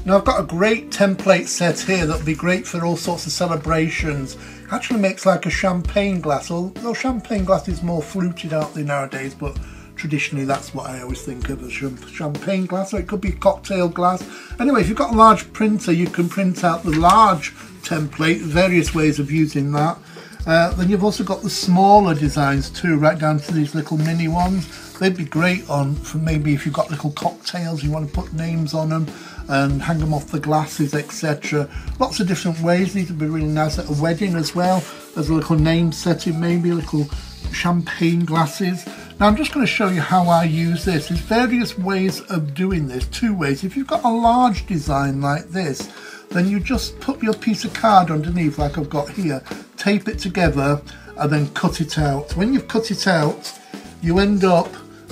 Now I've got a great template set here that'll be great for all sorts of celebrations. Actually makes like a champagne glass, although champagne glass is more fluted out there nowadays, but traditionally that's what I always think of as champagne glass, or it could be cocktail glass. Anyway, if you've got a large printer, you can print out the large template, various ways of using that. Then you've also got the smaller designs too, right down to these little mini ones. They'd be great on for maybe if you've got little cocktails, you want to put names on them and hang them off the glasses, etc. Lots of different ways. These would be really nice at a wedding as well, as a little name setting, maybe little champagne glasses. Now I'm just going to show you how I use this. There's various ways of doing this, two ways. If you've got a large design like this, then you just put your piece of card underneath like I've got here, tape it together and then cut it out. When you've cut it out, you end up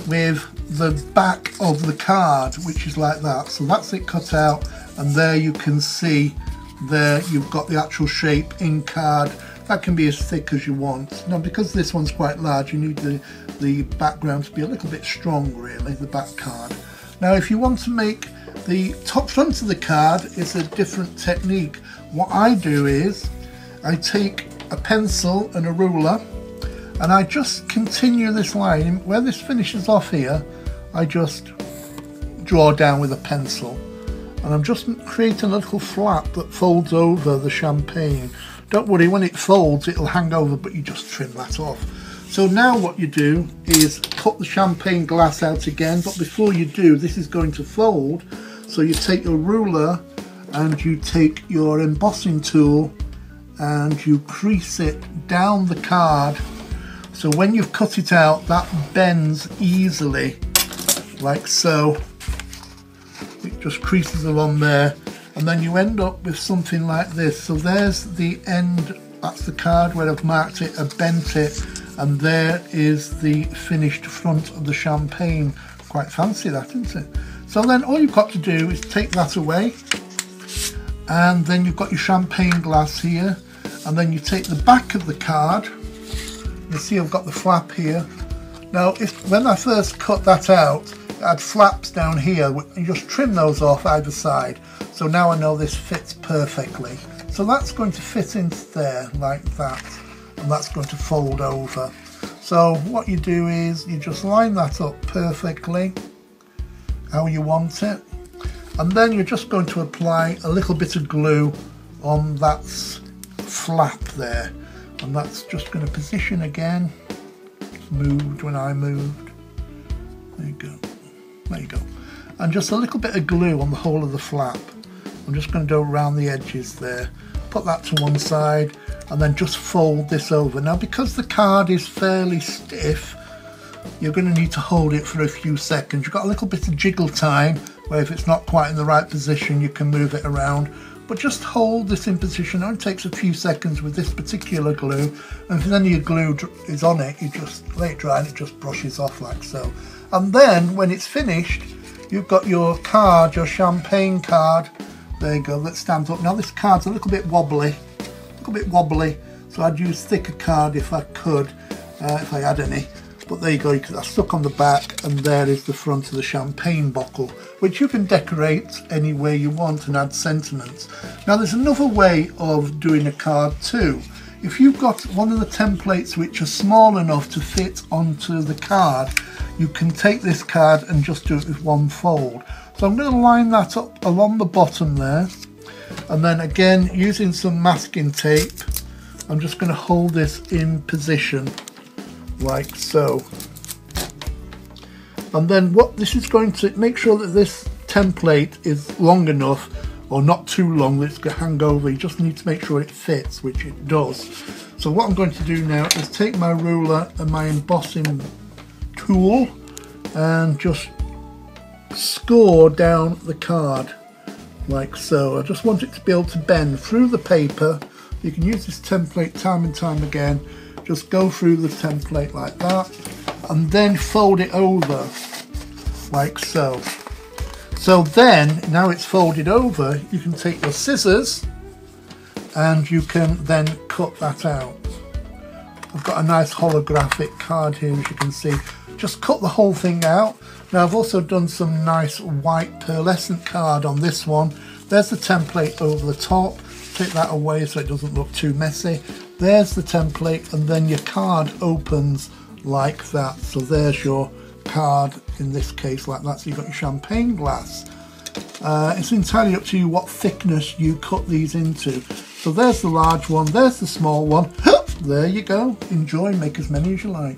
with the back of the card, which is like that. So that's it cut out, and there you can see there you've got the actual shape in card. That can be as thick as you want. Now because this one's quite large, you need the background to be a little bit strong really, the back card. Now if you want to make the top front of the card, is a different technique. What I do is I take a pencil and a ruler and I just continue this line. Where this finishes off here, I just draw down with a pencil, and I'm just creating a little flap that folds over the champagne. Don't worry, when it folds it'll hang over, but you just trim that off. So now what you do is cut the champagne glass out again, but before you do, this is going to fold. So you take your ruler and you take your embossing tool and you crease it down the card. So when you've cut it out, that bends easily, like so. It just creases along there, and then you end up with something like this. So there's the end, that's the card where I've marked it, I've bent it, and there is the finished front of the champagne. Quite fancy that, isn't it? So then all you've got to do is take that away, and then you've got your champagne glass here, and then you take the back of the card. You see I've got the flap here. Now when I first cut that out, it had flaps down here. You just trim those off either side. So now I know this fits perfectly. So that's going to fit into there like that, and that's going to fold over. So what you do is you just line that up perfectly how you want it, and then you're just going to apply a little bit of glue on that flap there, and that's just going to position again. It's moved when I moved. There you go. There you go. And just a little bit of glue on the whole of the flap. I'm just going to go around the edges there. Put that to one side and then just fold this over. Now because the card is fairly stiff, you're going to need to hold it for a few seconds. You've got a little bit of jiggle time where if it's not quite in the right position you can move it around, but just hold this in position. It only takes a few seconds with this particular glue, and if any glue is on it, you just let it dry and it just brushes off like so. And then when it's finished, you've got your card, your champagne card. There you go, that stands up. Now this card's a little bit wobbly, so I'd use thicker card if I could, if I had any. But there you go, that's stuck on the back, and there is the front of the champagne bottle, which you can decorate any way you want and add sentiments. Now there's another way of doing a card too. If you've got one of the templates which are small enough to fit onto the card, you can take this card and just do it with one fold. So I'm going to line that up along the bottom there, and then again using some masking tape, I'm just going to hold this in position like so. And then what this is going to make sure that this template is long enough, or not too long that it's going to hang over. You just need to make sure it fits, which it does. So what I'm going to do now is take my ruler and my embossing tool and just score down the card like so. I just want it to be able to bend through the paper. You can use this template time and time again. Just go through the template like that and then fold it over like so. So then, now it's folded over, you can take your scissors and you can then cut that out. I've got a nice holographic card here, as you can see. Just cut the whole thing out. Now I've also done some nice white pearlescent card on this one, There's the template over the top. Take that away so it doesn't look too messy. There's the template, and then your card opens like that. So there's your card, in this case like that. So you've got your champagne glass. It's entirely up to you what thickness you cut these into. So there's the large one, there's the small one. There you go. Enjoy, make as many as you like.